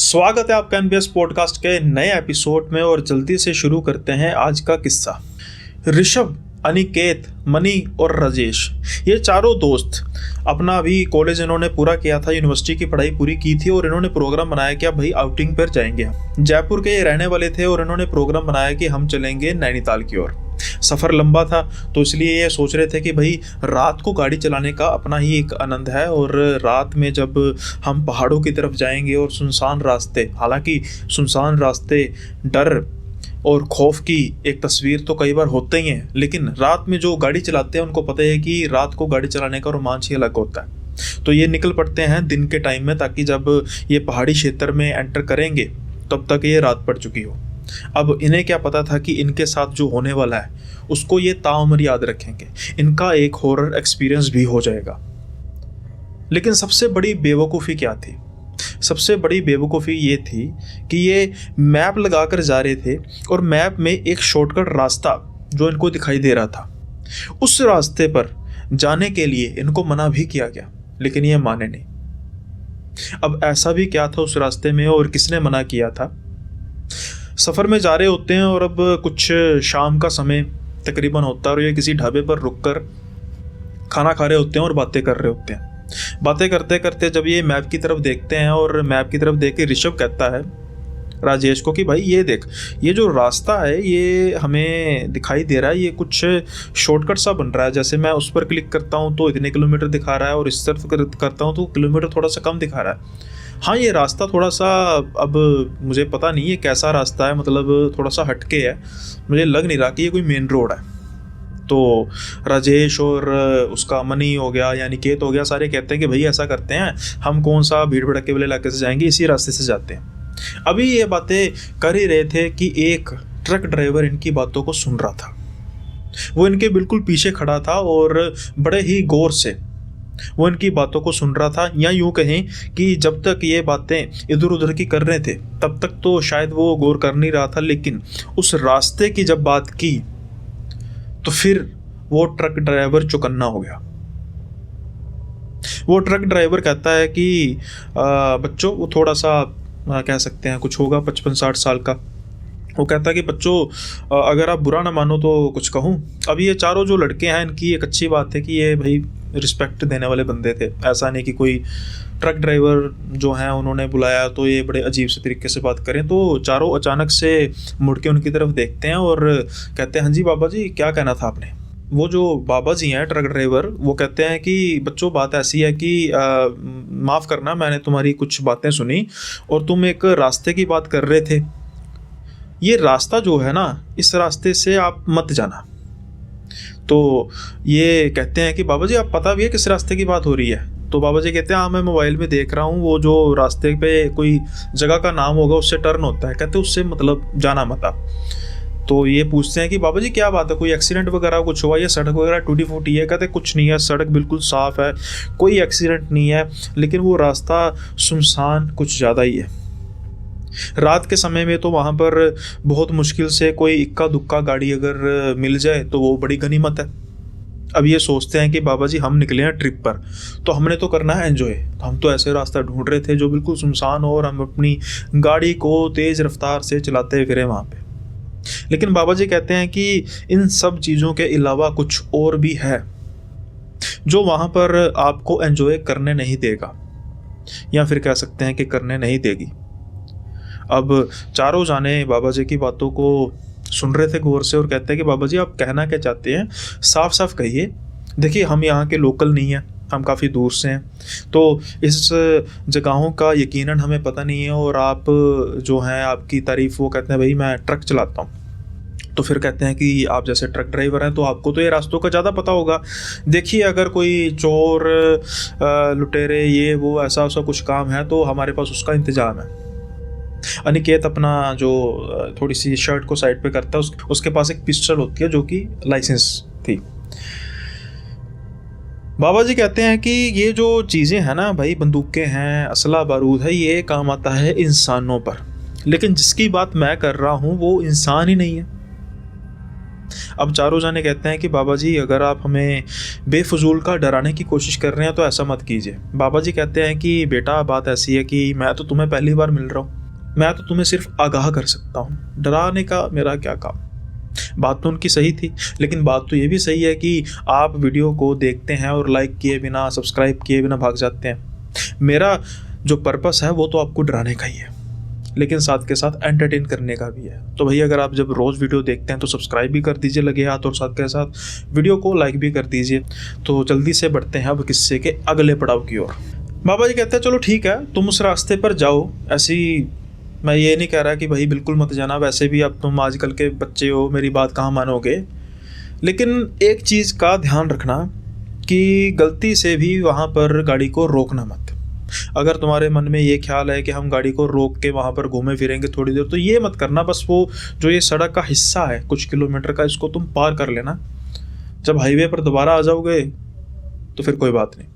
स्वागत है आपका एनबीएस पॉडकास्ट के नए एपिसोड में और जल्दी से शुरू करते हैं आज का किस्सा। ऋषभ, अनिकेत, मनी और राजेश, ये चारों दोस्त अपना अभी कॉलेज इन्होंने पूरा किया था, यूनिवर्सिटी की पढ़ाई पूरी की थी और इन्होंने प्रोग्राम बनाया कि अब भाई आउटिंग पर जाएंगे। जयपुर के ये रहने वाले थे और इन्होंने प्रोग्राम बनाया कि हम चलेंगे नैनीताल की ओर। सफ़र लंबा था तो इसलिए ये सोच रहे थे कि भाई रात को गाड़ी चलाने का अपना ही एक आनंद है और रात में जब हम पहाड़ों की तरफ जाएंगे और सुनसान रास्ते, हालांकि सुनसान रास्ते डर और खौफ की एक तस्वीर तो कई बार होते ही हैं, लेकिन रात में जो गाड़ी चलाते हैं उनको पता है कि रात को गाड़ी चलाने का रोमांच ही अलग होता है। तो ये निकल पड़ते हैं दिन के टाइम में ताकि जब ये पहाड़ी क्षेत्र में एंटर करेंगे तब तक ये रात पड़ चुकी हो। अब इन्हें क्या पता था कि इनके साथ जो होने वाला है उसको ये ताउम्र याद रखेंगे, इनका एक हॉरर एक्सपीरियंस भी हो जाएगा। लेकिन सबसे बड़ी बेवकूफ़ी क्या थी? सबसे बड़ी बेवकूफ़ी ये थी कि ये मैप लगाकर जा रहे थे और मैप में एक शॉर्टकट रास्ता जो इनको दिखाई दे रहा था, उस रास्ते पर जाने के लिए इनको मना भी किया गया, लेकिन ये माने नहीं। अब ऐसा भी क्या था उस रास्ते में और किसने मना किया था? सफ़र में जा रहे होते हैं और अब कुछ शाम का समय तकरीबन होता है और ये किसी ढाबे पर रुककर खाना खा रहे होते हैं और बातें कर रहे होते हैं। बातें करते करते जब ये मैप की तरफ देखते हैं और मैप की तरफ देख के ऋषभ कहता है राजेश को कि भाई ये देख, ये जो रास्ता है ये हमें दिखाई दे रहा है, ये कुछ शॉर्टकट सा बन रहा है। जैसे मैं उस पर क्लिक करता हूँ तो इतने किलोमीटर दिखा रहा है और इस तरफ करता हूँ तो किलोमीटर थोड़ा सा कम दिखा रहा है। हाँ, ये रास्ता थोड़ा सा, अब मुझे पता नहीं है कैसा रास्ता है, मतलब थोड़ा सा हटके है, मुझे लग नहीं रहा कि ये कोई मेन रोड है। तो राजेश और उसका मनी हो गया या निकेत हो गया, सारे कहते हैं कि भाई ऐसा करते हैं, हम कौन सा भीड़ भड़के वाले इलाके से जाएंगे, इसी रास्ते से जाते हैं। अभी ये बातें कर ही रहे थे कि एक ट्रक ड्राइवर इनकी बातों को सुन रहा था। वो इनके बिल्कुल पीछे खड़ा था और बड़े ही गौर से वो इनकी बातों को सुन रहा था, या यूं कहें कि जब तक ये बातें इधर उधर की कर रहे थे तब तक तो शायद वो गौर कर नहीं रहा था, लेकिन उस रास्ते की जब बात की तो फिर वो ट्रक ड्राइवर चौकन्ना हो गया। वो ट्रक ड्राइवर कहता है कि बच्चों, वो थोड़ा सा कह सकते हैं कुछ होगा 55-60 साल का। वो कहता है कि बच्चों, अगर आप बुरा ना मानो तो कुछ कहूँ। अब ये चारों जो लड़के हैं इनकी एक अच्छी बात है कि ये भाई रिस्पेक्ट देने वाले बंदे थे, ऐसा नहीं कि कोई ट्रक ड्राइवर जो हैं उन्होंने बुलाया तो ये बड़े अजीब से तरीके से बात करें। तो चारों अचानक से मुड़ के उनकी तरफ देखते हैं और कहते हैं हाँ जी बाबा जी, क्या कहना था आपने? वो जो बाबा जी हैं ट्रक ड्राइवर, वो कहते हैं कि बच्चों बात ऐसी है कि माफ़ करना, मैंने तुम्हारी कुछ बातें सुनी और तुम एक रास्ते की बात कर रहे थे। ये रास्ता जो है ना, इस रास्ते से आप मत जाना। तो ये कहते हैं कि बाबा जी आप पता भी है किस रास्ते की बात हो रही है? तो बाबा जी कहते हैं हाँ, मैं मोबाइल में देख रहा हूँ, वो जो रास्ते पे कोई जगह का नाम होगा उससे टर्न होता है, कहते उससे मतलब जाना मत आप। तो ये पूछते हैं कि बाबा जी क्या बात है, कोई एक्सीडेंट वगैरह कुछ हुआ या सड़क वगैरह टूटी फूटी है? कहते कुछ नहीं है, सड़क बिल्कुल साफ़ है, कोई एक्सीडेंट नहीं है, लेकिन वो रास्ता सुनसान कुछ ज़्यादा ही है। रात के समय में तो वहाँ पर बहुत मुश्किल से कोई इक्का दुक्का गाड़ी अगर मिल जाए तो वो बड़ी गनीमत है। अब ये सोचते हैं कि बाबा जी हम निकले हैं ट्रिप पर, तो हमने तो करना है एंजॉय, तो हम तो ऐसे रास्ता ढूंढ रहे थे जो बिल्कुल सुनसान हो और हम अपनी गाड़ी को तेज़ रफ्तार से चलाते फिरे वहाँ पे। लेकिन बाबा जी कहते हैं कि इन सब चीज़ों के अलावा कुछ और भी है जो वहाँ पर आपको एंजॉय करने नहीं देगा, या फिर कह सकते हैं कि करने नहीं देगी। अब चारों जाने बाबा जी की बातों को सुन रहे थे गौर से और कहते हैं कि बाबा जी आप कहना क्या चाहते हैं, साफ साफ कहिए। देखिए हम यहाँ के लोकल नहीं हैं, हम काफ़ी दूर से हैं, तो इस जगहों का यकीनन हमें पता नहीं है, और आप जो हैं आपकी तारीफ़, वो कहते हैं भाई मैं ट्रक चलाता हूँ। तो फिर कहते हैं कि आप जैसे ट्रक ड्राइवर हैं तो आपको तो ये रास्तों का ज़्यादा पता होगा। देखिए अगर कोई चोर लुटेरे ये वो ऐसा वैसा कुछ काम है तो हमारे पास उसका इंतज़ाम है। अनिकेत अपना जो थोड़ी सी शर्ट को साइड पे करता है, उसके पास एक पिस्टल होती है जो कि लाइसेंस थी। बाबा जी कहते हैं कि ये जो चीज़ें हैं ना भाई, बंदूकें हैं, असला बारूद है, ये काम आता है इंसानों पर, लेकिन जिसकी बात मैं कर रहा हूँ वो इंसान ही नहीं है। अब चारों जाने कहते हैं कि बाबा जी अगर आप हमें बेफजूल का डराने की कोशिश कर रहे हैं तो ऐसा मत कीजिए। बाबा जी कहते हैं कि बेटा बात ऐसी है कि मैं तो तुम्हें पहली बार मिल रहा हूँ, मैं तो तुम्हें सिर्फ आगाह कर सकता हूँ, डराने का मेरा क्या काम। बात तो उनकी सही थी, लेकिन बात तो ये भी सही है कि आप वीडियो को देखते हैं और लाइक किए बिना, सब्सक्राइब किए बिना भाग जाते हैं। मेरा जो पर्पस है वो तो आपको डराने का ही है, लेकिन साथ के साथ एंटरटेन करने का भी है। तो भैया अगर आप जब रोज़ वीडियो देखते हैं तो सब्सक्राइब भी कर दीजिए लगे हाथ, और साथ के साथ वीडियो को लाइक भी कर दीजिए। तो जल्दी से बढ़ते हैं अब किस्से के अगले पड़ाव की ओर। बाबा जी कहते हैं चलो ठीक है, तुम उस रास्ते पर जाओ। ऐसी मैं ये नहीं कह रहा कि भाई बिल्कुल मत जाना, वैसे भी अब तुम आजकल के बच्चे हो, मेरी बात कहाँ मानोगे। लेकिन एक चीज़ का ध्यान रखना कि गलती से भी वहाँ पर गाड़ी को रोकना मत। अगर तुम्हारे मन में ये ख्याल है कि हम गाड़ी को रोक के वहाँ पर घूमे फिरेंगे थोड़ी देर, तो ये मत करना। बस वो जो ये सड़क का हिस्सा है कुछ किलोमीटर का, इसको तुम पार कर लेना। जब हाईवे पर दोबारा आ जाओगे तो फिर कोई बात नहीं।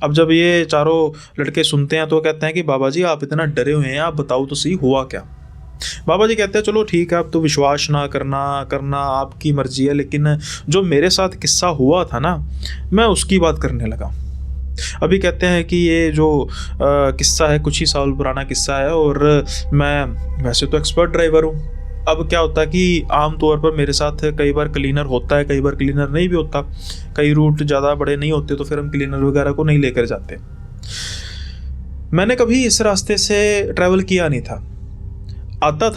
अब जब ये चारों लड़के सुनते हैं तो कहते हैं कि बाबा जी आप इतना डरे हुए हैं, आप बताओ तो सही हुआ क्या। बाबा जी कहते हैं चलो ठीक है, अब तो विश्वास ना करना आपकी मर्जी है, लेकिन जो मेरे साथ किस्सा हुआ था ना, मैं उसकी बात करने लगा। अभी कहते हैं कि ये जो किस्सा है कुछ ही साल पुराना किस्सा है, और मैं वैसे तो एक्सपर्ट ड्राइवर हूँ। अब क्या होता है कि आम तौर पर मेरे साथ कई बार क्लीनर होता है, कई बार क्लीनर नहीं भी होता। कई रूट ज़्यादा बड़े नहीं होते तो फिर हम क्लीनर वगैरह को नहीं लेकर जाते। मैंने कभी इस रास्ते से ट्रैवल किया नहीं था। आता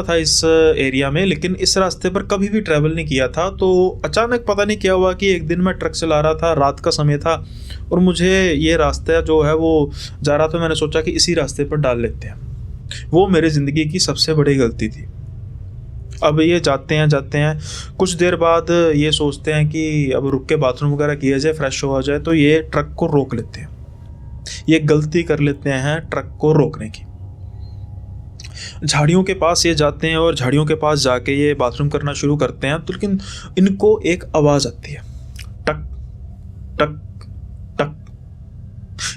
था इस एरिया में, लेकिन इस रास्ते पर कभी भी ट्रैवल नहीं किया था। तो अचानक पता नहीं क्या हुआ कि एक दिन मैं ट्रक चला रहा था, रात का समय था, और मुझे ये रास्ता जो है वो जा रहा था। मैंने सोचा कि इसी रास्ते पर डाल लेते हैं। वो मेरी ज़िंदगी की सबसे बड़ी गलती थी। अब ये जाते हैं कुछ देर बाद ये सोचते हैं कि अब रुक के बाथरूम वगैरह किया जाए, फ्रेश हो जाए, तो ये ट्रक को रोक लेते हैं। ये गलती कर लेते हैं ट्रक को रोकने की। झाड़ियों के पास ये जाते हैं और झाड़ियों के पास जाके ये बाथरूम करना शुरू करते हैं। तो लेकिन इनको एक आवाज़ आती है, टक टक टक,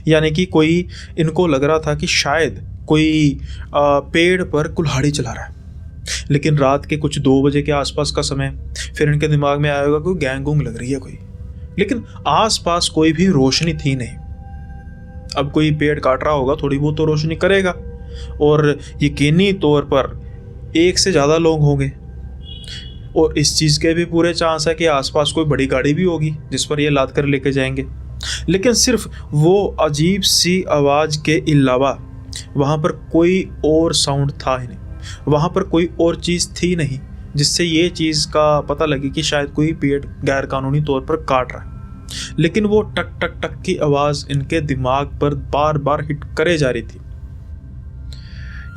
यानी कि कोई, इनको लग रहा था कि शायद कोई पेड़ पर कुल्हाड़ी चला रहा है। लेकिन रात के कुछ 2 बजे के आसपास का समय, फिर इनके दिमाग में आया होगा कोई गैंग वूंग लग रही है कोई, लेकिन आसपास कोई भी रोशनी थी नहीं। अब कोई पेड़ काट रहा होगा, थोड़ी बहुत तो रोशनी करेगा, और यकीनी तौर पर एक से ज़्यादा लोग होंगे, और इस चीज़ के भी पूरे चांस है कि आसपास कोई बड़ी गाड़ी भी होगी जिस पर ये लाद कर लेके जाएंगे। लेकिन सिर्फ वो अजीब सी आवाज़ के अलावा वहाँ पर कोई और साउंड था ही नहीं, वहाँ पर कोई और चीज़ थी नहीं जिससे ये चीज़ का पता लगे कि शायद कोई पेड़ गैर कानूनी तौर पर काट रहा है। लेकिन वो टक टक टक की आवाज़ इनके दिमाग पर बार बार हिट करे जा रही थी।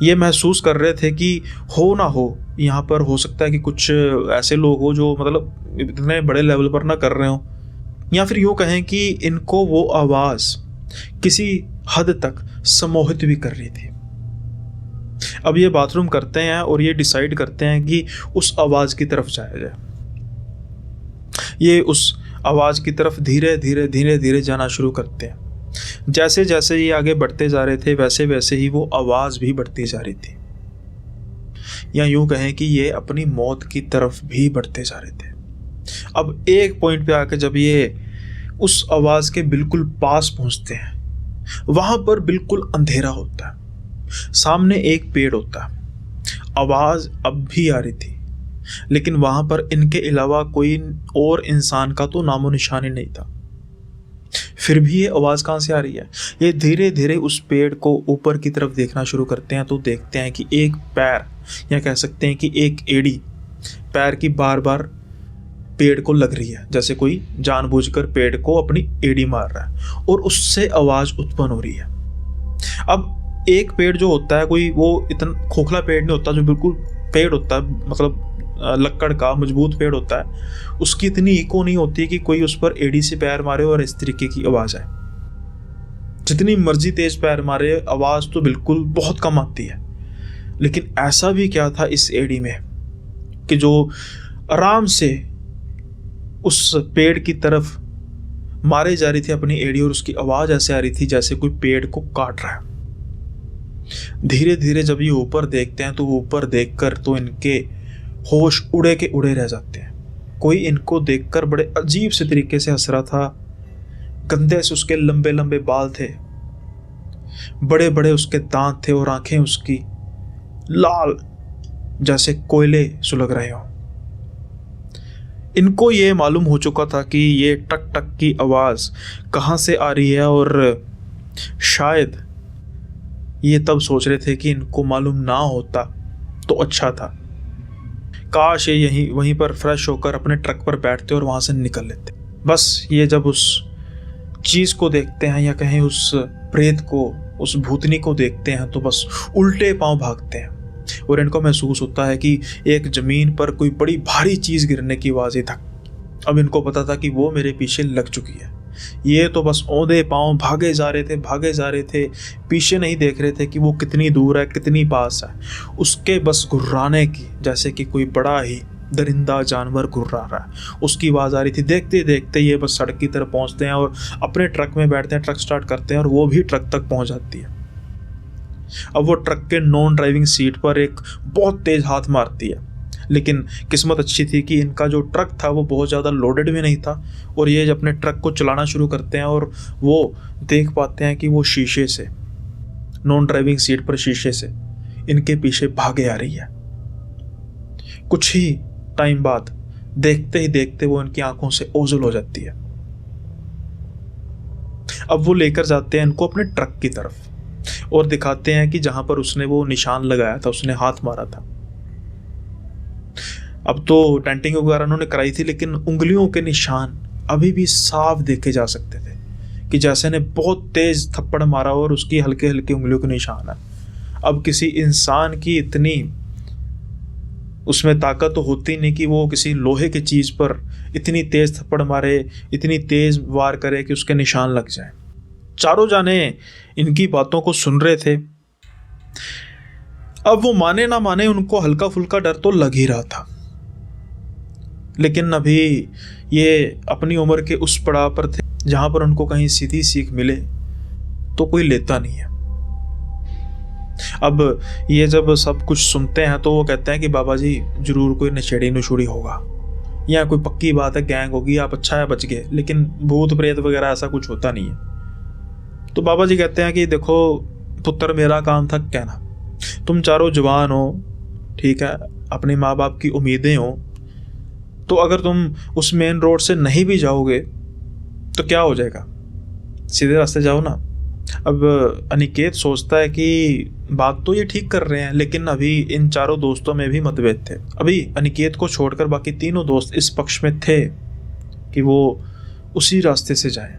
ये महसूस कर रहे थे कि हो ना हो, यहाँ पर हो सकता है कि कुछ ऐसे लोग हो जो मतलब इतने बड़े लेवल पर ना कर रहे हो, या फिर यूँ कहें कि इनको वो आवाज़ किसी हद तक सम्मोहित भी कर रही थी। अब ये बाथरूम करते हैं और ये डिसाइड करते हैं कि उस आवाज़ की तरफ जाया जाए। ये उस आवाज़ की तरफ धीरे धीरे जाना शुरू करते हैं। जैसे जैसे ये आगे बढ़ते जा रहे थे वैसे वैसे ही वो आवाज़ भी बढ़ती जा रही थी, या यूँ कहें कि ये अपनी मौत की तरफ भी बढ़ते जा रहे थे। अब एक पॉइंट पे आकर जब ये उस आवाज़ के बिल्कुल पास पहुँचते हैं, वहाँ पर बिल्कुल अंधेरा होता है, सामने एक पेड़ होता है। आवाज़ अब भी आ रही थी, लेकिन वहाँ पर इनके अलावा कोई और इंसान का तो नामो निशान ही नहीं था। फिर भी ये आवाज़ कहाँ से आ रही है? ये धीरे धीरे उस पेड़ को ऊपर की तरफ देखना शुरू करते हैं, तो देखते हैं कि एक पैर, या कह सकते हैं कि एक एड़ी पैर की बार बार पेड़ को लग रही है, जैसे कोई जानबूझकर पेड़ को अपनी एड़ी मार रहा है, और उससे आवाज़ उत्पन्न हो रही है। अब एक पेड़ जो होता है, कोई वो इतना खोखला पेड़ नहीं होता, जो बिल्कुल पेड़ होता है, मतलब लक्कड़ का मजबूत पेड़ होता है, उसकी इतनी इको नहीं होती कि कोई उस पर एड़ी से पैर मारे और इस तरीके की आवाज़ आए। जितनी मर्जी तेज पैर मारे, आवाज़ तो बिल्कुल बहुत कम आती है। लेकिन ऐसा भी क्या था इस एड़ी में कि जो आराम से उस पेड़ की तरफ मारे जा रही थी अपनी एड़ी, और उसकी आवाज़ ऐसे आ रही थी जैसे कोई पेड़ को काट रहा है। धीरे धीरे जब ये ऊपर देखते हैं तो ऊपर देखकर तो इनके होश उड़े के उड़े रह जाते हैं। कोई इनको देखकर बड़े अजीब से तरीके से हंस रहा था। गंदे से उसके लंबे लंबे बाल थे, बड़े बड़े उसके दांत थे और आंखें उसकी लाल जैसे कोयले सुलग रहे हो। इनको ये मालूम हो चुका था कि ये टक टक की आवाज़ कहाँ से आ रही है, और शायद ये तब सोच रहे थे कि इनको मालूम ना होता तो अच्छा था। काश ये यहीं वहीं पर फ्रेश होकर अपने ट्रक पर बैठते और वहाँ से निकल लेते। बस ये जब उस चीज़ को देखते हैं या कहें उस प्रेत को, उस भूतनी को देखते हैं, तो बस उल्टे पांव भागते हैं और इनको महसूस होता है कि एक ज़मीन पर कोई बड़ी भारी चीज़ गिरने की आवाज़ था। अब इनको पता था कि वो मेरे पीछे लग चुकी है। ये तो बस औंधे पांव भागे जा रहे थे, पीछे नहीं देख रहे थे कि वो कितनी दूर है, कितनी पास है। उसके बस गुर्राने की, जैसे कि कोई बड़ा ही दरिंदा जानवर गुर्रा रहा है, उसकी आवाज़ आ रही थी। देखते देखते ये बस सड़क की तरफ पहुंचते हैं और अपने ट्रक में बैठते हैं, ट्रक स्टार्ट करते हैं और वो भी ट्रक तक पहुंच जाती है। अब वो ट्रक के नॉन ड्राइविंग सीट पर एक बहुत तेज हाथ मारती है, लेकिन किस्मत अच्छी थी कि इनका जो ट्रक था वो बहुत ज़्यादा लोडेड भी नहीं था और ये जब अपने ट्रक को चलाना शुरू करते हैं और वो देख पाते हैं कि वो शीशे से, नॉन ड्राइविंग सीट पर शीशे से इनके पीछे भागे आ रही है। कुछ ही टाइम बाद देखते ही देखते वो इनकी आंखों से ओझल हो जाती है। अब वो लेकर जाते हैं इनको अपने ट्रक की तरफ और दिखाते हैं कि जहां पर उसने वो निशान लगाया था, उसने हाथ मारा था। अब तो डेंटिंग वगैरह उन्होंने कराई थी, लेकिन उंगलियों के निशान अभी भी साफ देखे जा सकते थे कि जैसे ने बहुत तेज थप्पड़ मारा और उसकी हल्के हल्के उंगलियों के निशान है। अब किसी इंसान की इतनी उसमें ताकत तो होती नहीं कि वो किसी लोहे की चीज़ पर इतनी तेज थप्पड़ मारे, इतनी तेज वार करे कि उसके निशान लग जाए। चारों जाने इनकी बातों को सुन रहे थे। अब वो माने ना माने, उनको हल्का फुल्का डर तो लग ही रहा था, लेकिन अभी ये अपनी उम्र के उस पड़ाव पर थे जहां पर उनको कहीं सीधी सीख मिले तो कोई लेता नहीं है। अब ये जब सब कुछ सुनते हैं तो वो कहते हैं कि बाबा जी जरूर कोई नशेड़ी नुशेड़ी होगा या कोई पक्की बात है, गैंग होगी, आप अच्छा है बच गए, लेकिन भूत प्रेत वगैरह ऐसा कुछ होता नहीं है। तो बाबा जी कहते हैं कि देखो पुत्र, मेरा काम था कहना, तुम चारों जवान हो, ठीक है, अपने माँ बाप की उम्मीदें हो, तो अगर तुम उस मेन रोड से नहीं भी जाओगे तो क्या हो जाएगा, सीधे रास्ते जाओ ना। अब अनिकेत सोचता है कि बात तो ये ठीक कर रहे हैं, लेकिन अभी इन चारों दोस्तों में भी मतभेद थे। अभी अनिकेत को छोड़कर बाकी तीनों दोस्त इस पक्ष में थे कि वो उसी रास्ते से जाएं।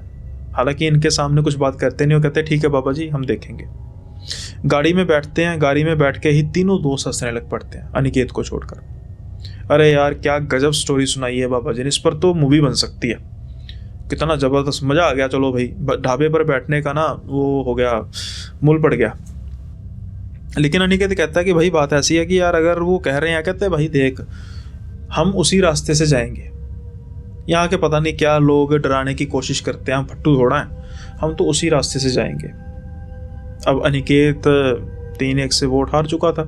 हालांकि इनके सामने कुछ बात करते नहीं, वो कहते ठीक है बाबा जी हम देखेंगे। गाड़ी में बैठते हैं, गाड़ी में बैठ के ही तीनों दोस्त हंसने लग पड़ते हैं अनिकेत को छोड़कर। अरे यार क्या गजब स्टोरी सुनाई है बाबा जी ने, इस पर तो मूवी बन सकती है, कितना ज़बरदस्त, मज़ा आ गया। चलो भाई, ढाबे पर बैठने का ना वो हो गया, मूल पड़ गया। लेकिन अनिकेत कहता है कि भाई बात ऐसी है कि यार अगर वो कह रहे हैं, कहते हैं भाई देख हम उसी रास्ते से जाएंगे, यहाँ के पता नहीं क्या लोग डराने की कोशिश करते हैं, हम फट्टू थोड़ा हैं, हम तो उसी रास्ते से जाएंगे। अब अनिकेत 3-1 से वोट हार चुका था,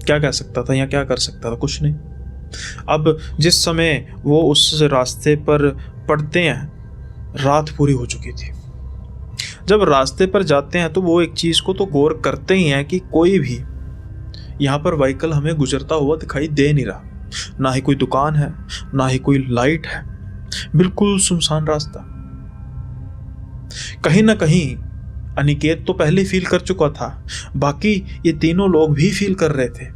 क्या कह सकता था या क्या कर सकता था, कुछ नहीं। अब जिस समय वो उस रास्ते पर पड़ते हैं, रात पूरी हो चुकी थी। जब रास्ते पर जाते हैं तो वो एक चीज़ को तो गौर करते ही हैं कि कोई भी यहाँ पर व्हीकल हमें गुजरता हुआ दिखाई दे नहीं रहा, ना ही कोई दुकान है, ना ही कोई लाइट है, बिल्कुल सुनसान रास्ता। कहीं ना कहीं अनिकेत तो पहले फील कर चुका था, बाकी ये तीनों लोग भी फील कर रहे थे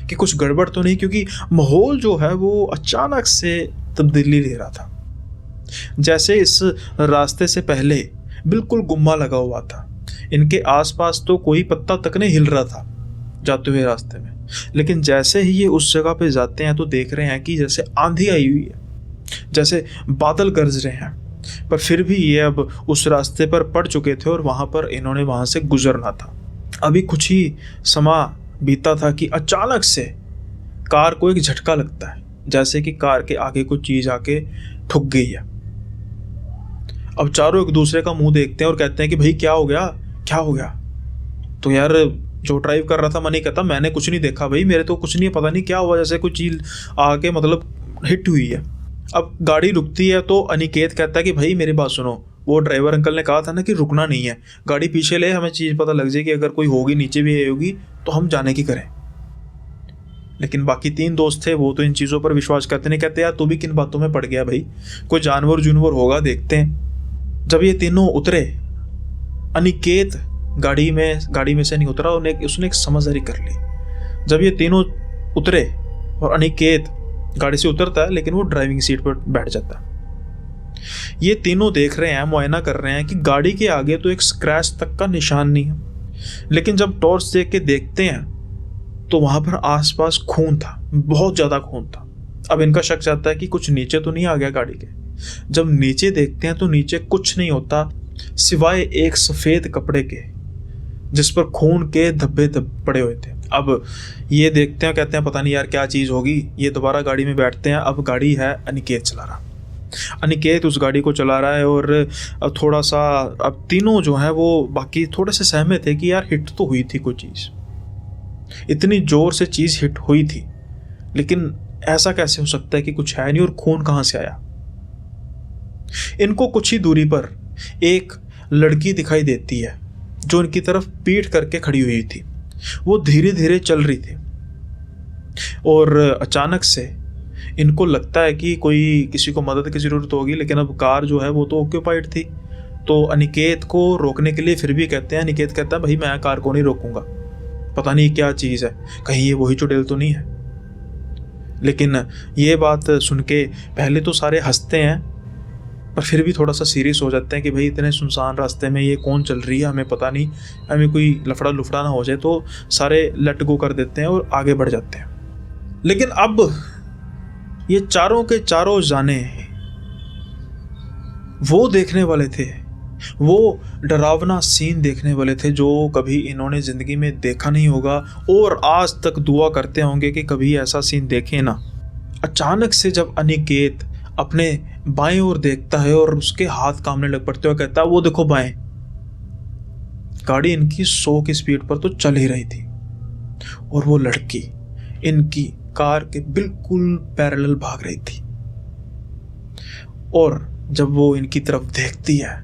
कि कुछ गड़बड़ तो नहीं, क्योंकि माहौल जो है वो अचानक से तब्दीली ले रहा था। जैसे इस रास्ते से पहले बिल्कुल गुम्मा लगा हुआ था, इनके आसपास तो कोई पत्ता तक नहीं हिल रहा था जाते हुए रास्ते में, लेकिन जैसे ही ये उस जगह पे जाते हैं तो देख रहे हैं कि जैसे आंधी आई हुई है, जैसे बादल गरज रहे हैं, पर फिर भी ये अब उस रास्ते पर पड़ चुके थे और इन्होंने वहां से गुजरना था। अभी कुछ ही समा बीता था कि अचानक से कार को एक झटका लगता है, जैसे कि कार के आगे कुछ चीज आके ठुक गई है। अब चारों एक दूसरे का मुंह देखते हैं और कहते हैं कि भाई क्या हो गया, क्या हो गया। तो यार जो ड्राइव कर रहा था मनी कहता मैंने कुछ नहीं देखा भाई, मेरे तो कुछ नहीं, पता नहीं क्या हुआ, जैसे कोई चीज आके मतलब हिट हुई है। अब गाड़ी रुकती है तो अनिकेत कहता है कि भाई मेरी बात सुनो, वो ड्राइवर अंकल ने कहा था ना कि रुकना नहीं है, गाड़ी पीछे ले, हमें चीज़ पता लग जाएगी, अगर कोई होगी नीचे भी होगी तो हम जाने की करें। लेकिन बाकी 3 दोस्त थे वो तो इन चीज़ों पर विश्वास करते नहीं, कहते यार तू भी किन बातों में पड़ गया भाई, कोई जानवर जुनवर होगा, देखते हैं। जब ये तीनों उतरे, अनिकेत गाड़ी में से नहीं उतरा, उसने एक समझदारी कर ली। जब ये तीनों उतरे और अनिकेत गाड़ी से उतरता है लेकिन वो ड्राइविंग सीट पर बैठ जाता है। ये तीनों देख रहे हैं, मुआयना कर रहे हैं कि गाड़ी के आगे तो एक स्क्रैच तक का निशान नहीं है, लेकिन जब टॉर्च देख के देखते हैं तो वहां पर आसपास खून था, बहुत ज्यादा खून था। अब इनका शक जाता है कि कुछ नीचे तो नहीं आ गया गाड़ी के। जब नीचे देखते हैं तो नीचे कुछ नहीं होता सिवाय एक सफेद कपड़े के जिस पर खून के धब्बे पड़े हुए थे। अब ये देखते हैं, कहते हैं पता नहीं यार क्या चीज़ होगी, ये दोबारा गाड़ी में बैठते हैं। अब गाड़ी है अनिकेत चला रहा, अनिकेत उस गाड़ी को चला रहा है और थोड़ा सा, अब तीनों जो है वो बाकी थोड़े से सहमत थे कि यार हिट तो हुई थी कोई चीज़, इतनी जोर से चीज़ हिट हुई थी, लेकिन ऐसा कैसे हो सकता है कि कुछ है नहीं, और खून कहाँ से आया। इनको कुछ ही दूरी पर एक लड़की दिखाई देती है जो इनकी तरफ पीठ करके खड़ी हुई थी। वो धीरे धीरे चल रही थी और अचानक से इनको लगता है कि कोई किसी को मदद की ज़रूरत होगी, लेकिन अब कार जो है वो तो ऑक्यूपाइड थी। तो अनिकेत को रोकने के लिए फिर भी कहते हैं, अनिकेत कहता है भाई मैं कार को नहीं रोकूंगा, पता नहीं क्या चीज़ है, कहीं ये वही चुड़ैल तो नहीं है। लेकिन ये बात सुन के पहले तो सारे हंसते हैं, पर फिर भी थोड़ा सा सीरियस हो जाते हैं कि भाई इतने सुनसान रास्ते में ये कौन चल रही है, हमें पता नहीं, हमें कोई लफड़ा लुफड़ा ना हो जाए। तो सारे लेट गो कर देते हैं और आगे बढ़ जाते हैं। लेकिन अब ये चारों के चारों जाने वो देखने वाले थे, वो डरावना सीन देखने वाले थे जो कभी इन्होंने ज़िंदगी में देखा नहीं होगा और आज तक दुआ करते होंगे कि कभी ऐसा सीन देखें ना। अचानक से जब अनिकेत अपने बाएं ओर देखता है और उसके हाथ कांपने लग पड़ते हुए कहता है वो देखो बाएं। गाड़ी इनकी 100 की स्पीड पर तो चल ही रही थी और वो लड़की इनकी कार के बिल्कुल पैरेलल भाग रही थी। और जब वो इनकी तरफ देखती है,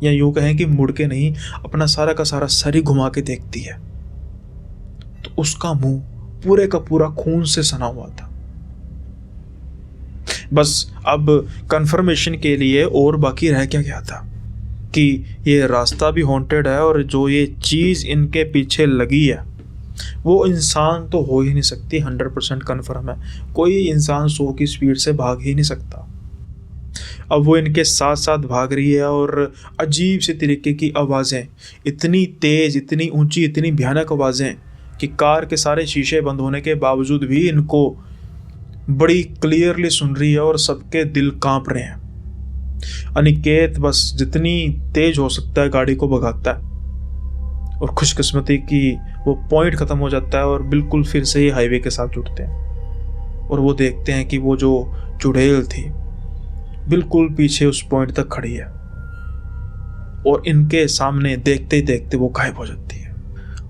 या यूं कहें कि मुड़ के नहीं, अपना सारा का सारा सर ही घुमा के देखती है, तो उसका मुंह पूरे का पूरा खून से सना हुआ था। बस अब कंफर्मेशन के लिए और बाकी रह क्या गया था कि ये रास्ता भी हॉन्टेड है और जो ये चीज़ इनके पीछे लगी है वो इंसान तो हो ही नहीं सकती। 100% कन्फर्म है, कोई इंसान 100 की स्पीड से भाग ही नहीं सकता। अब वो इनके साथ साथ भाग रही है और अजीब सी तरीके की आवाज़ें, इतनी तेज़, इतनी ऊंची, इतनी भयानक आवाज़ें कि कार के सारे शीशे बंद होने के बावजूद भी इनको बड़ी क्लियरली सुन रही है और सबके दिल कांप रहे हैं। अनिकेत बस जितनी तेज हो सकता है गाड़ी को भगाता है और खुशकिस्मती की वो पॉइंट ख़त्म हो जाता है और बिल्कुल फिर से ही हाईवे के साथ जुड़ते हैं। और वो देखते हैं कि वो जो चुड़ैल थी बिल्कुल पीछे उस पॉइंट तक खड़ी है और इनके सामने देखते ही देखते वो गायब हो जाती है।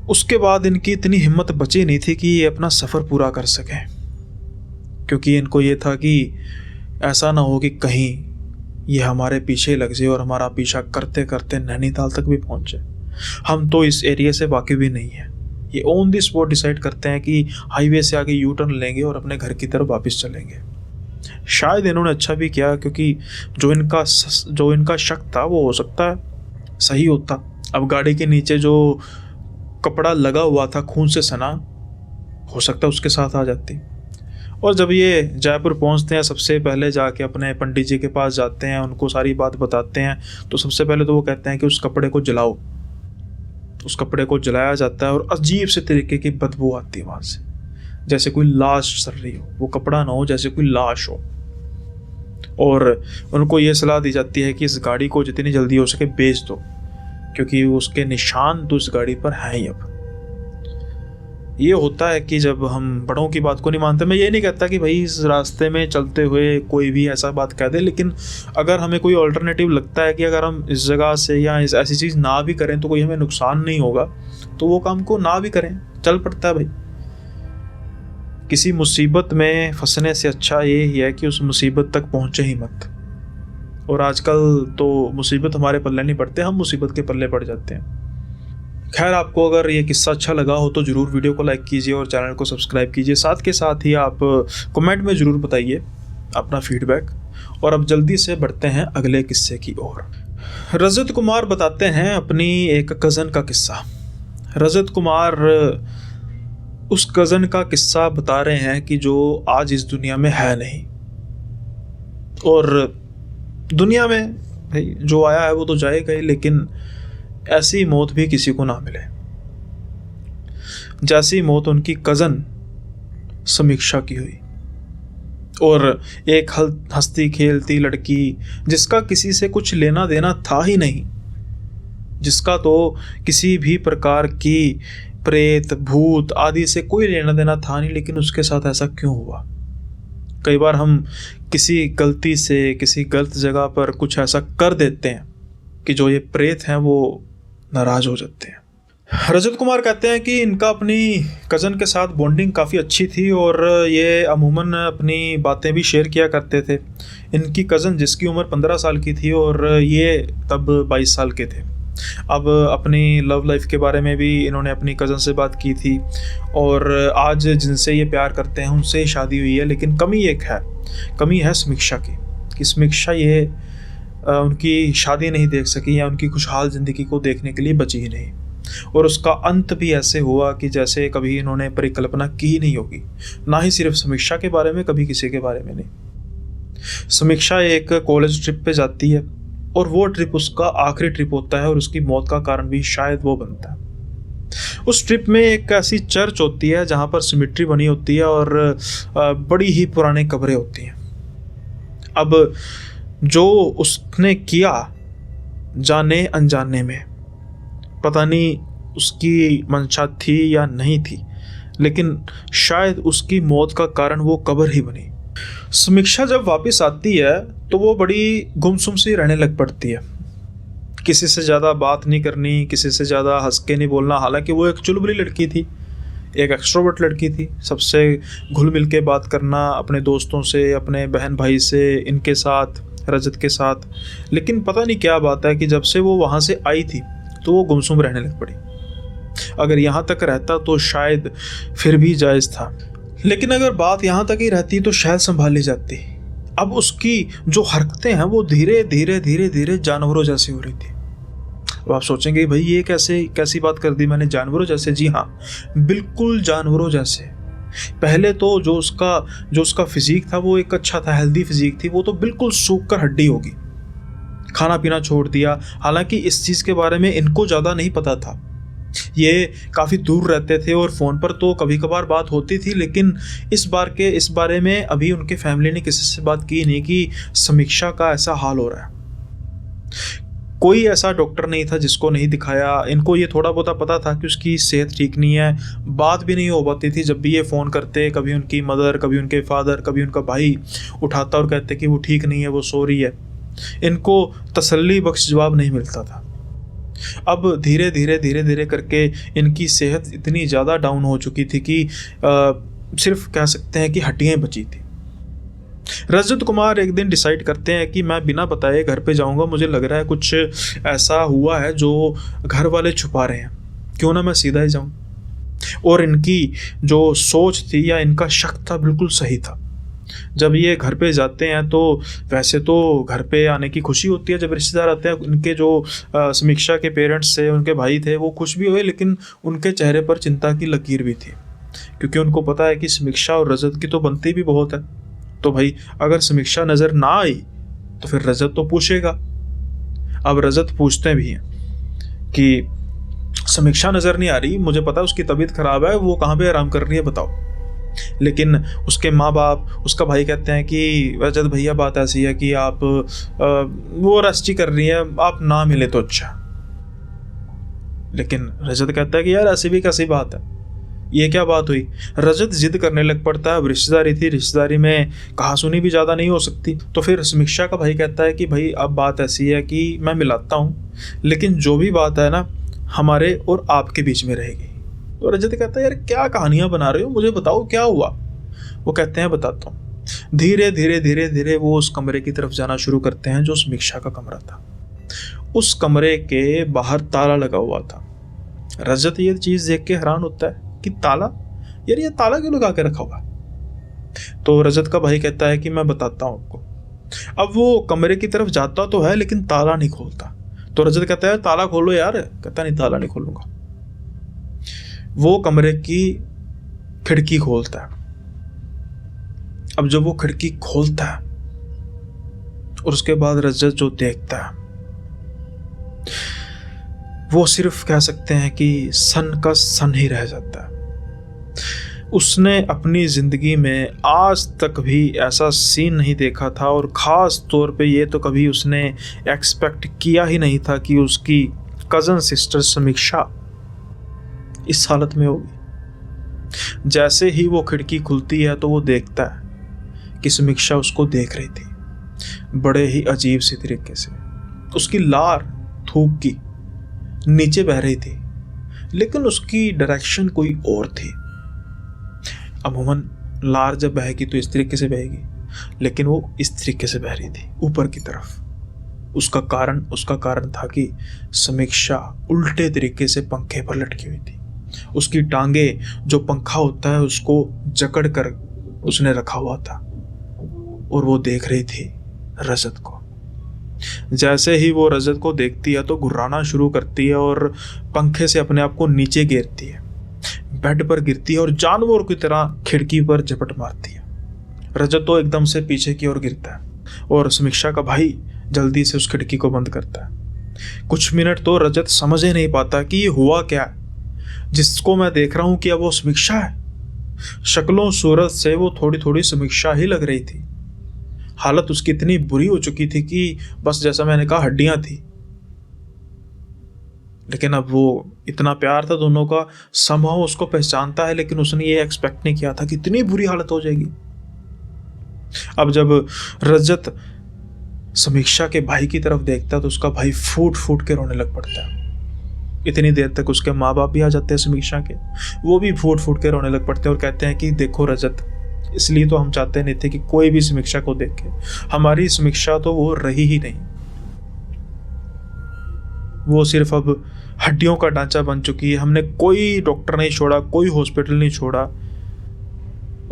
उसके बाद इनकी इतनी हिम्मत बची नहीं थी कि ये अपना सफ़र पूरा कर सकें, क्योंकि इनको ये था कि ऐसा ना हो कि कहीं ये हमारे पीछे लग जाए और हमारा पीछा करते करते नैनीताल तक भी पहुंच जाए। हम तो इस एरिया से वाकिफ भी नहीं है। ये ऑन दी स्पॉट डिसाइड करते हैं कि हाईवे से आगे यू टर्न लेंगे और अपने घर की तरफ वापस चलेंगे। शायद इन्होंने अच्छा भी किया, क्योंकि जो इनका शक था वो हो सकता है सही होता। अब गाड़ी के नीचे जो कपड़ा लगा हुआ था खून से सना, हो सकता है उसके साथ आ जाती। और जब ये जयपुर पहुंचते हैं, सबसे पहले जाके अपने पंडित जी के पास जाते हैं, उनको सारी बात बताते हैं। तो सबसे पहले तो वो कहते हैं कि उस कपड़े को जलाओ। उस कपड़े को जलाया जाता है और अजीब से तरीके की बदबू आती है वहाँ से, जैसे कोई लाश सड़ रही हो। वो कपड़ा ना हो, जैसे कोई लाश हो। और उनको ये सलाह दी जाती है कि इस गाड़ी को जितनी जल्दी हो सके बेच दो, क्योंकि उसके निशान तो इस गाड़ी पर हैं ही अब। ये होता है कि जब हम बड़ों की बात को नहीं मानते, मैं ये नहीं कहता कि भाई इस रास्ते में चलते हुए कोई भी ऐसा बात कह दे, लेकिन अगर हमें कोई ऑल्टरनेटिव लगता है कि अगर हम इस जगह से या इस ऐसी चीज़ ना भी करें तो कोई हमें नुकसान नहीं होगा, तो वो काम को ना भी करें, चल पड़ता है भाई। किसी मुसीबत में फंसने से अच्छा ये ही है कि उस मुसीबत तक पहुँचे ही मत। और आजकल तो मुसीबत हमारे पल्ले नहीं पड़ते, हम मुसीबत के पल्ले पड़ जाते हैं। खैर, आपको अगर ये किस्सा अच्छा लगा हो तो ज़रूर वीडियो को लाइक कीजिए और चैनल को सब्सक्राइब कीजिए। साथ के साथ ही आप कमेंट में ज़रूर बताइए अपना फीडबैक। और अब जल्दी से बढ़ते हैं अगले किस्से की ओर। रजत कुमार बताते हैं अपनी एक कज़न का किस्सा। रजत कुमार उस कज़न का किस्सा बता रहे हैं कि जो आज इस दुनिया में है नहीं, और दुनिया में भाई जो आया है वो तो जाएगा ही, लेकिन ऐसी मौत भी किसी को ना मिले जैसी मौत उनकी कज़न समीक्षा की हुई। और एक हंसती खेलती लड़की जिसका किसी से कुछ लेना देना था ही नहीं, जिसका तो किसी भी प्रकार की प्रेत भूत आदि से कोई लेना देना था नहीं, लेकिन उसके साथ ऐसा क्यों हुआ। कई बार हम किसी गलती से किसी गलत जगह पर कुछ ऐसा कर देते हैं कि जो ये प्रेत हैं वो नाराज हो जाते हैं। रजत कुमार कहते हैं कि इनका अपनी कज़न के साथ बॉन्डिंग काफ़ी अच्छी थी और ये अमूमन अपनी बातें भी शेयर किया करते थे। इनकी कज़न जिसकी उम्र 15 साल की थी और ये तब 22 साल के थे। अब अपनी लव लाइफ के बारे में भी इन्होंने अपनी कज़न से बात की थी, और आज जिनसे ये प्यार करते हैं उनसे ही शादी हुई है। लेकिन कमी है समीक्षा की, कि समीक्षा ये उनकी शादी नहीं देख सकी या उनकी खुशहाल ज़िंदगी को देखने के लिए बची ही नहीं। और उसका अंत भी ऐसे हुआ कि जैसे कभी इन्होंने परिकल्पना की ही नहीं होगी। ना ही सिर्फ समीक्षा के बारे में, कभी किसी के बारे में नहीं। समीक्षा एक कॉलेज ट्रिप पे जाती है और वो ट्रिप उसका आखिरी ट्रिप होता है, और उसकी मौत का कारण भी शायद वो बनता है। उस ट्रिप में एक ऐसी चर्च होती है जहाँ पर सिमेट्री बनी होती है और बड़ी ही पुरानी कब्रें होती हैं। अब जो उसने किया जाने अनजाने में, पता नहीं उसकी मंशा थी या नहीं थी, लेकिन शायद उसकी मौत का कारण वो कब्र ही बनी। समीक्षा जब वापस आती है तो वो बड़ी गुमसुम सी रहने लग पड़ती है। किसी से ज़्यादा बात नहीं करनी, किसी से ज़्यादा हंस के नहीं बोलना। हालांकि वो एक चुलबुली लड़की थी, एक एक्सट्रोवर्ट लड़की थी, सबसे घुल मिल के बात करना, अपने दोस्तों से, अपने बहन भाई से, इनके साथ, रजत के साथ। लेकिन पता नहीं क्या बात है कि जब से वो वहाँ से आई थी तो वो गुमसुम रहने लग पड़ी। अगर यहाँ तक रहता तो शायद फिर भी जायज़ था, लेकिन अगर बात यहाँ तक ही रहती तो शायद संभाल ली जाती। अब उसकी जो हरकतें हैं वो धीरे धीरे जानवरों जैसी हो रही थी। अब आप सोचेंगे भाई ये कैसी बात कर दी मैंने, जानवरों जैसे? जी हाँ, बिल्कुल जानवरों जैसे। पहले तो जो उसका फिजिक था वो एक अच्छा था, हेल्दी फिजिक थी। वो तो बिल्कुल सूख कर हड्डी होगी, खाना पीना छोड़ दिया। हालांकि इस चीज़ के बारे में इनको ज़्यादा नहीं पता था, ये काफ़ी दूर रहते थे और फ़ोन पर तो कभी कभार बात होती थी, लेकिन इस बारे में अभी उनके फैमिली ने किसी से बात की नहीं कि समीक्षा का ऐसा हाल हो रहा है। कोई ऐसा डॉक्टर नहीं था जिसको नहीं दिखाया। इनको ये थोड़ा बहुत पता था कि उसकी सेहत ठीक नहीं है। बात भी नहीं हो पाती थी। जब भी ये फ़ोन करते, कभी उनकी मदर, कभी उनके फादर, कभी उनका भाई उठाता और कहते कि वो ठीक नहीं है, वो सो रही है। इनको तसल्ली बख्श जवाब नहीं मिलता था। अब धीरे धीरे करके इनकी सेहत इतनी ज़्यादा डाउन हो चुकी थी कि सिर्फ कह सकते हैं कि हड्डियाँ बची थी। रजत कुमार एक दिन डिसाइड करते हैं कि मैं बिना बताए घर पे जाऊंगा। मुझे लग रहा है कुछ ऐसा हुआ है जो घर वाले छुपा रहे हैं, क्यों ना मैं सीधा ही जाऊं। और इनकी जो सोच थी या इनका शक था बिल्कुल सही था। जब ये घर पे जाते हैं तो वैसे तो घर पे आने की खुशी होती है जब रिश्तेदार आते हैं। इनके जो समीक्षा के पेरेंट्स थे, उनके भाई थे, वो खुश भी हुए, लेकिन उनके चेहरे पर चिंता की लकीर भी थी, क्योंकि उनको पता है कि समीक्षा और रजत की तो बनती भी बहुत है। तो भाई अगर समीक्षा नज़र ना आई तो फिर रजत तो पूछेगा। अब रजत पूछते भी हैं कि समीक्षा नज़र नहीं आ रही, मुझे पता है उसकी तबीयत खराब है, वो कहाँ पे आराम कर रही है बताओ। लेकिन उसके माँ बाप, उसका भाई कहते हैं कि रजत भैया बात ऐसी है कि आप वो रेस्ट ही कर रही है, आप ना मिले तो अच्छा। लेकिन रजत कहता है कि यार ऐसी भी कैसी बात है, ये क्या बात हुई? रजत जिद करने लग पड़ता है। अब रिश्तेदारी थी, रिश्तेदारी में कहासुनी भी ज़्यादा नहीं हो सकती। तो फिर समीक्षा का भाई कहता है कि भाई अब बात ऐसी है कि मैं मिलाता हूँ, लेकिन जो भी बात है ना हमारे और आपके बीच में रहेगी। तो रजत कहता है यार क्या कहानियाँ बना रहे हो, मुझे बताओ क्या हुआ। वो कहते हैं बताता हूँ। धीरे धीरे धीरे धीरे वो उस कमरे की तरफ जाना शुरू करते हैं जो समीक्षा का कमरा था। उस कमरे के बाहर ताला लगा हुआ था। रजत ये चीज़ देख के हैरान होता है कि ताला, यार ये ताला क्यों लगा के रखा हुआ? तो रजत का भाई कहता है कि मैं बताता हूँ आपको। अब वो कमरे की तरफ जाता तो है लेकिन ताला नहीं खोलता। तो रजत कहता है ताला खोलो यार। कहता नहीं ताला नहीं खोलूंगा। वो कमरे की खिड़की खोलता है। अब जब वो खिड़की खोलता है और उसके बाद रजत जो देखता है वो सिर्फ कह सकते हैं कि सन का सन ही रह जाता है। उसने अपनी ज़िंदगी में आज तक भी ऐसा सीन नहीं देखा था, और ख़ास तौर पे ये तो कभी उसने एक्सपेक्ट किया ही नहीं था कि उसकी कज़न सिस्टर समीक्षा इस हालत में होगी। जैसे ही वो खिड़की खुलती है तो वो देखता है कि समीक्षा उसको देख रही थी बड़े ही अजीब सी तरीके से। उसकी लार थूक की नीचे बह रही थी, लेकिन उसकी डायरेक्शन कोई और थी। अमूमन लार जब बहेगी तो इस तरीके से बहेगी, लेकिन वो इस तरीके से बह रही थी ऊपर की तरफ। उसका कारण था कि समीक्षा उल्टे तरीके से पंखे पर लटकी हुई थी। उसकी टांगे जो पंखा होता है उसको जकड़ कर उसने रखा हुआ था, और वो देख रही थी रजत को। जैसे ही वो रजत को देखती है तो घुर्राना शुरू करती है और पंखे से अपने आप को नीचे गिरती है, बेड पर गिरती है और जानवर की तरह खिड़की पर झपट मारती है। रजत तो एकदम से पीछे की ओर गिरता है और समीक्षा का भाई जल्दी से उस खिड़की को बंद करता है। कुछ मिनट तो रजत समझ ही नहीं पाता कि ये हुआ क्या है। जिसको मैं देख रहा हूँ क्या वो समीक्षा है? शक्लों सूरत से वो थोड़ी थोड़ी समीक्षा ही लग रही थी। हालत उसकी इतनी बुरी हो चुकी थी कि बस जैसा मैंने कहा हड्डियां थी। लेकिन अब वो इतना प्यार था दोनों का, समहाउ उसको पहचानता है, लेकिन उसने ये एक्सपेक्ट नहीं किया था कि इतनी बुरी हालत हो जाएगी। अब जब रजत समीक्षा के भाई की तरफ देखता है तो उसका भाई फूट फूट के रोने लग पड़ता है। इतनी देर तक उसके माँ बाप भी आ जाते हैं समीक्षा के, वो भी फूट फूट के रोने लग पड़ते हैं और कहते हैं कि देखो रजत, इसलिए तो हम चाहते नहीं थे कि कोई भी समीक्षा को देखे। हमारी समीक्षा तो वो रही ही नहीं, वो सिर्फ अब हड्डियों का ढांचा बन चुकी है। हमने कोई डॉक्टर नहीं छोड़ा, कोई हॉस्पिटल नहीं छोड़ा।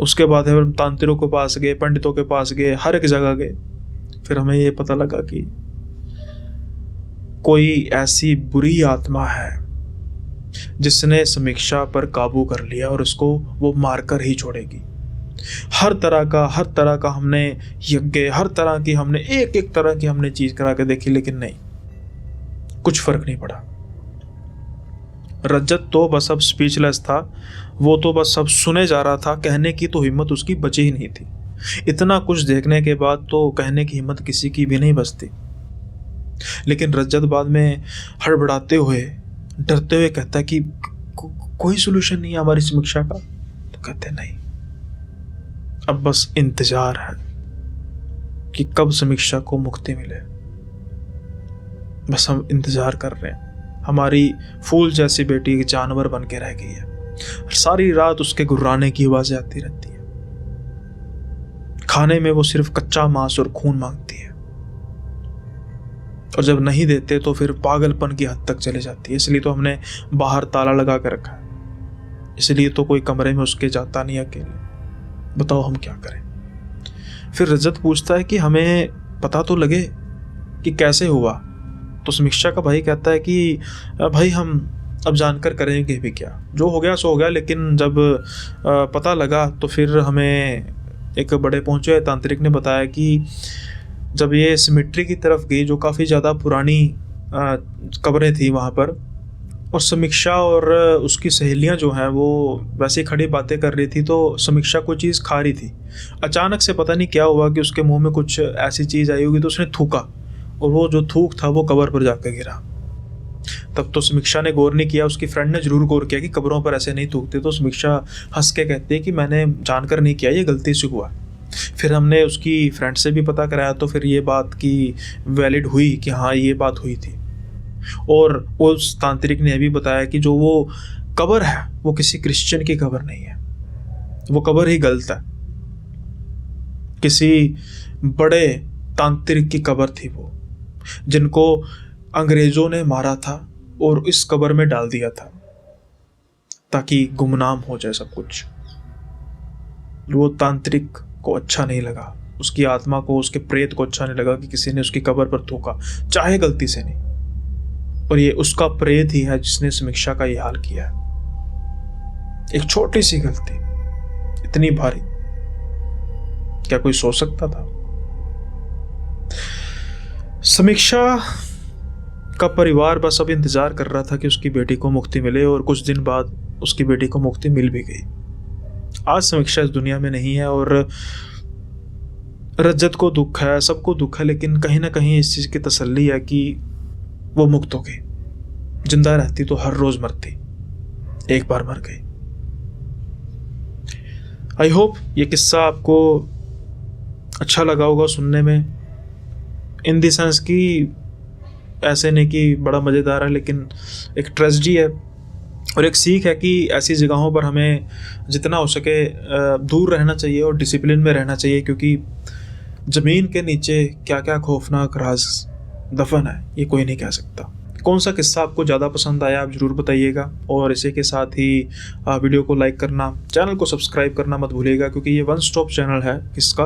उसके बाद हम तांत्रिकों के पास गए, पंडितों के पास गए, हर एक जगह गए। फिर हमें ये पता लगा कि कोई ऐसी बुरी आत्मा है जिसने समीक्षा पर काबू कर लिया और उसको वो मारकर ही छोड़ेगी। हर तरह का हमने यज्ञ, हर तरह की हमने एक तरह की हमने चीज करा के देखी, लेकिन नहीं, कुछ फर्क नहीं पड़ा। रजत तो बस अब स्पीचलेस था। वो तो बस अब सुने जा रहा था, कहने की तो हिम्मत उसकी बची ही नहीं थी। इतना कुछ देखने के बाद तो कहने की हिम्मत किसी की भी नहीं बचती। लेकिन रजत बाद में हड़बड़ाते हुए, डरते हुए कहता है कि कोई सोल्यूशन नहीं है हमारी समीक्षा का। तो कहते नहीं, अब बस इंतजार है कि कब समीक्षा को मुक्ति मिले। बस हम इंतजार कर रहे हैं। हमारी फूल जैसी बेटी एक जानवर बन के रह गई है। सारी रात उसके गुर्राने की आवाजें आती रहती है। खाने में वो सिर्फ कच्चा मांस और खून मांगती है, और जब नहीं देते तो फिर पागलपन की हद तक चले जाती है। इसलिए तो हमने बाहर ताला लगा कर रखा है। इसलिए तो कोई कमरे में उसके जाता नहीं अकेले। बताओ हम क्या करें? फिर रजत पूछता है कि हमें पता तो लगे कि कैसे हुआ। तो समीक्षा का भाई कहता है कि भाई हम अब जानकर करेंगे भी क्या, जो हो गया सो हो गया। लेकिन जब पता लगा तो फिर हमें एक बड़े पहुंचे हुए तांत्रिक ने बताया कि जब ये सिमेट्री की तरफ गई, जो काफ़ी ज़्यादा पुरानी कब्रें थी वहाँ पर, और समीक्षा और उसकी सहेलियाँ जो हैं वो वैसे ही खड़ी बातें कर रही थी, तो समीक्षा कोई चीज़ खा रही थी। अचानक से पता नहीं क्या हुआ कि उसके मुंह में कुछ ऐसी चीज़ आई होगी, तो उसने थूका, और वो जो थूक था वो कब्र पर जाकर गिरा। तब तो समीक्षा ने गौर नहीं किया, उसकी फ्रेंड ने जरूर गौर किया कि कब्रों पर ऐसे नहीं थूकते। तो समीक्षा हंस के कहती है कि मैंने जानकर नहीं किया, ये गलती से हुआ। फिर हमने उसकी फ्रेंड से भी पता कराया तो फिर ये बात की वैलिड हुई कि हाँ ये बात हुई थी। और उस तांत्रिक ने भी बताया कि जो वो कब्र है वो किसी क्रिश्चियन की कब्र नहीं है, वो कब्र ही गलत है, किसी बड़े तांत्रिक की कब्र थी वो, जिनको अंग्रेजों ने मारा था और इस कब्र में डाल दिया था ताकि गुमनाम हो जाए सब कुछ। वो तांत्रिक को अच्छा नहीं लगा, उसकी आत्मा को, उसके प्रेत को अच्छा नहीं लगा कि किसी ने उसकी कब्र पर थूका, चाहे गलती से नहीं। और ये उसका प्रेत ही है जिसने समीक्षा का ये हाल किया है। एक छोटी सी गलती इतनी भारी, क्या कोई सोच सकता था? समीक्षा का परिवार बस अब इंतजार कर रहा था कि उसकी बेटी को मुक्ति मिले, और कुछ दिन बाद उसकी बेटी को मुक्ति मिल भी गई। आज समीक्षा इस दुनिया में नहीं है और रजत को दुख है, सबको दुख है, लेकिन कहीं ना कहीं इस चीज की तसल्ली है कि वो मुक्त हो गई। जिंदा रहती तो हर रोज मरती, एक बार मर गई। आई होप ये किस्सा आपको अच्छा लगा होगा सुनने में, इन द सेंस कि ऐसे नहीं कि बड़ा मज़ेदार है, लेकिन एक ट्रेजेडी है और एक सीख है कि ऐसी जगहों पर हमें जितना हो सके दूर रहना चाहिए और डिसिप्लिन में रहना चाहिए, क्योंकि ज़मीन के नीचे क्या क्या खौफनाक राज दफन है ये कोई नहीं कह सकता। कौन सा किस्सा आपको ज़्यादा पसंद आया आप ज़रूर बताइएगा, और इसी के साथ ही वीडियो को लाइक करना, चैनल को सब्सक्राइब करना मत भूलिएगा, क्योंकि ये वन स्टॉप चैनल है किसका,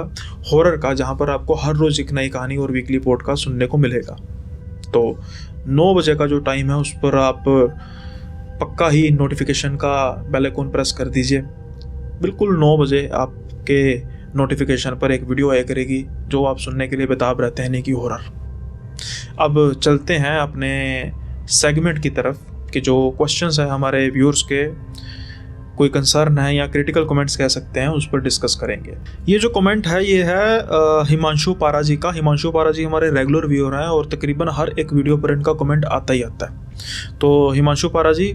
हॉरर का, जहाँ पर आपको हर रोज़ एक नई कहानी और वीकली पॉडकास्ट सुनने को मिलेगा। तो 9 बजे का जो टाइम है उस पर आप पक्का ही नोटिफिकेशन का बेल आइकन प्रेस कर दीजिए। बिल्कुल 9 बजे आपके नोटिफिकेशन पर एक वीडियो आया करेगी जो आप सुनने के लिए बेताब रहते हैं, नहीं कि हॉरर। अब चलते हैं अपने सेगमेंट की तरफ कि जो क्वेश्चंस है हमारे व्यूअर्स के, कोई कंसर्न है या क्रिटिकल कमेंट्स कह सकते हैं, उस पर डिस्कस करेंगे। ये जो कमेंट है ये है हिमांशु पारा जी का। हिमांशु पारा जी हमारे रेगुलर व्यूअर हैं और तकरीबन हर एक वीडियो पर इनका कमेंट आता ही आता है। तो हिमांशु पारा जी,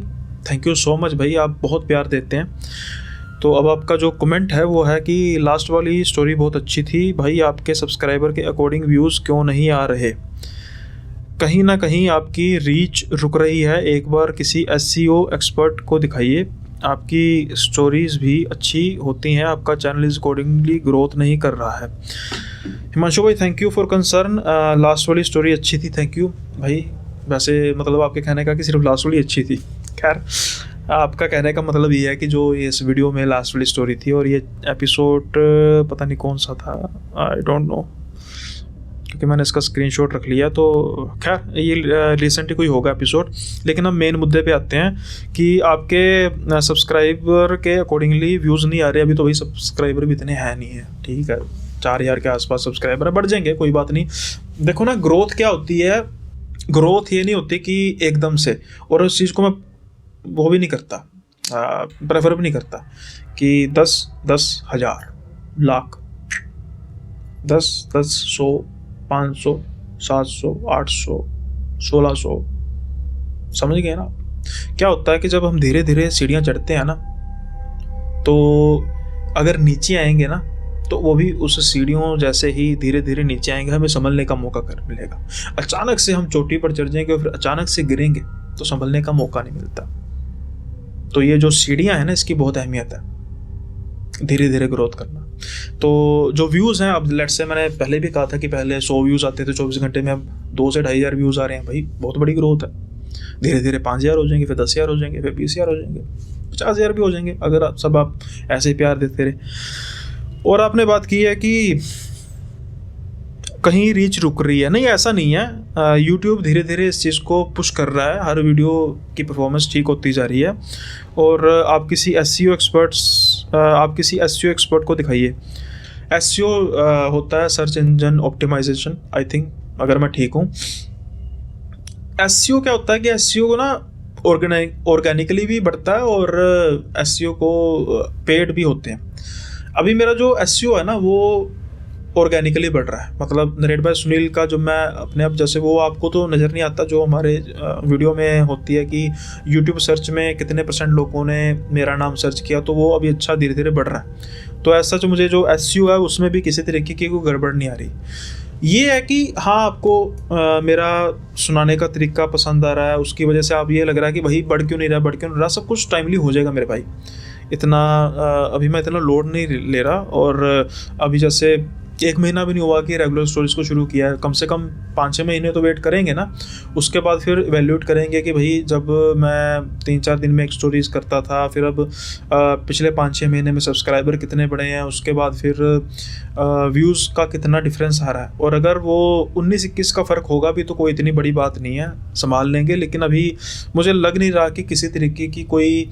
थैंक यू सो मच भाई, आप बहुत प्यार देते हैं। तो अब आपका जो कमेंट है वो है कि लास्ट वाली स्टोरी बहुत अच्छी थी भाई, आपके सब्सक्राइबर के अकॉर्डिंग व्यूज़ क्यों नहीं आ रहे? कहीं ना कहीं आपकी रीच रुक रही है, एक बार किसी SEO एक्सपर्ट को दिखाइए, आपकी स्टोरीज़ भी अच्छी होती हैं, आपका चैनल इज अकॉर्डिंगली ग्रोथ नहीं कर रहा है। हिमांशु भाई thank you for concern, last वाली स्टोरी अच्छी थी, थैंक यू भाई। वैसे मतलब आपके कहने का कि सिर्फ लास्ट वाली अच्छी थी, खैर आपका कहने का मतलब ये है कि जो इस वीडियो में लास्ट वाली स्टोरी थी, और ये एपिसोड पता नहीं कौन सा था, आई डोंट नो, क्योंकि मैंने इसका स्क्रीनशॉट रख लिया। तो खैर ये रिसेंट ही कोई होगा एपिसोड। लेकिन हम मेन मुद्दे पे आते हैं कि आपके सब्सक्राइबर के अकॉर्डिंगली व्यूज़ नहीं आ रहे। अभी तो भाई सब्सक्राइबर भी इतने हैं नहीं है, ठीक है, 4000 के आसपास सब्सक्राइबर है, बढ़ जाएंगे कोई बात नहीं। देखो ना, ग्रोथ क्या होती है, ग्रोथ ये नहीं होती कि एकदम से, और उस चीज़ को मैं वो भी नहीं करता, प्रेफर भी नहीं करता कि 10 हज़ार लाख 10 100 500 700 800 1600, समझ गए ना? क्या होता है कि जब हम धीरे धीरे सीढ़ियाँ चढ़ते हैं ना, तो अगर नीचे आएंगे ना तो वो भी उस सीढ़ियों जैसे ही धीरे धीरे नीचे आएंगे, हमें संभलने का मौका कर मिलेगा। अचानक से हम चोटी पर चढ़ जाएंगे और फिर अचानक से गिरेंगे तो संभलने का मौका नहीं मिलता। तो ये जो सीढ़ियाँ हैं ना, इसकी बहुत अहमियत है, धीरे धीरे ग्रोथ करना। तो जो व्यूज़ हैं, अब लेट्स से मैंने पहले भी कहा था कि पहले 100 व्यूज़ आते थे 24 घंटे में, अब 2 से 2,500 व्यूज़ आ रहे हैं भाई, बहुत बड़ी ग्रोथ है। धीरे धीरे 5,000 हो जाएंगे, फिर 10,000 हो जाएंगे, फिर 20,000 हो जाएंगे, 50,000 भी हो जाएंगे, अगर आप ऐसे ही प्यार देते रहे। और आपने बात की है कि कहीं रीच रुक रही है, नहीं ऐसा नहीं है, यूट्यूब धीरे धीरे इस चीज़ को पुश कर रहा है, हर वीडियो की परफॉर्मेंस ठीक होती जा रही है। और आप किसी SEO एक्सपर्ट को दिखाइए। SEO होता है search engine optimisation, I think, अगर मैं ठीक हूँ। SEO क्या होता है कि SEO को ना ऑर्गेनिकली भी बढ़ता है और SEO को पेड भी होते हैं। अभी मेरा जो SEO है ना, वो ऑर्गेनिकली बढ़ रहा है। मतलब नरेट बाय सुनील का जो मैं अपने आप, जैसे वो आपको तो नज़र नहीं आता जो हमारे वीडियो में होती है कि यूट्यूब सर्च में कितने % लोगों ने मेरा नाम सर्च किया, तो वो अभी अच्छा धीरे धीरे बढ़ रहा है। तो ऐसा जो मुझे जो SEO है उसमें भी किसी तरीके की कोई गड़बड़ नहीं आ रही। ये है कि हाँ, आपको मेरा सुनाने का तरीका पसंद आ रहा है, उसकी वजह से आप ये लग रहा है कि भाई बढ़ क्यों नहीं रहा, सब कुछ टाइमली हो जाएगा मेरे भाई। इतना अभी मैं इतना लोड नहीं ले रहा। और अभी जैसे 1 महीना भी नहीं हुआ कि रेगुलर स्टोरीज को शुरू किया है, कम से कम 5-6 महीने तो वेट करेंगे ना। उसके बाद फिर इवैल्यूएट करेंगे कि भाई जब मैं 3-4 दिन में एक स्टोरीज करता था, फिर अब पिछले 5-6 महीने में सब्सक्राइबर कितने बढ़े हैं, उसके बाद फिर व्यूज़ का कितना डिफरेंस आ रहा है। और अगर वो 19-21 का फ़र्क होगा भी तो कोई इतनी बड़ी बात नहीं है, संभाल लेंगे। लेकिन अभी मुझे लग नहीं रहा कि किसी तरीके की कोई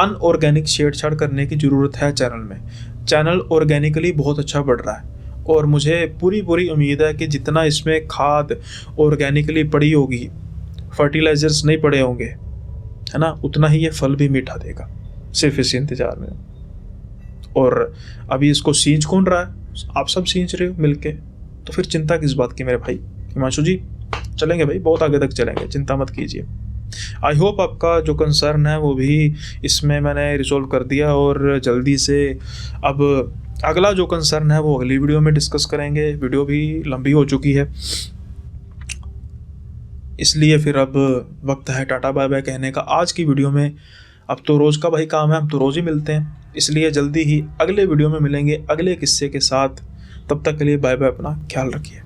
अनऑर्गेनिक छेड़छाड़ करने की ज़रूरत है चैनल में। चैनल ऑर्गेनिकली बहुत अच्छा बढ़ रहा है और मुझे पूरी उम्मीद है कि जितना इसमें खाद ऑर्गेनिकली पड़ी होगी, फर्टिलाइजर्स नहीं पड़े होंगे, है ना, उतना ही ये फल भी मीठा देगा। सिर्फ इसी इंतज़ार में। और अभी इसको सींच कौन रहा है? आप सब सींच रहे हो मिलके, तो फिर चिंता किस बात की मेरे भाई। हिमांशु जी, चलेंगे भाई, बहुत आगे तक चलेंगे, चिंता मत कीजिए। आई होप आपका जो कंसर्न है वो भी इसमें मैंने रिजॉल्व कर दिया, और जल्दी से अब अगला जो कंसर्न है वो अगली वीडियो में डिस्कस करेंगे। वीडियो भी लंबी हो चुकी है, इसलिए फिर अब वक्त है टाटा बाय बाय कहने का आज की वीडियो में। अब तो रोज़ का भाई काम है, हम तो रोज़ ही मिलते हैं, इसलिए जल्दी ही अगले वीडियो में मिलेंगे अगले किस्से के साथ। तब तक के लिए बाय बाय, अपना ख्याल रखिए।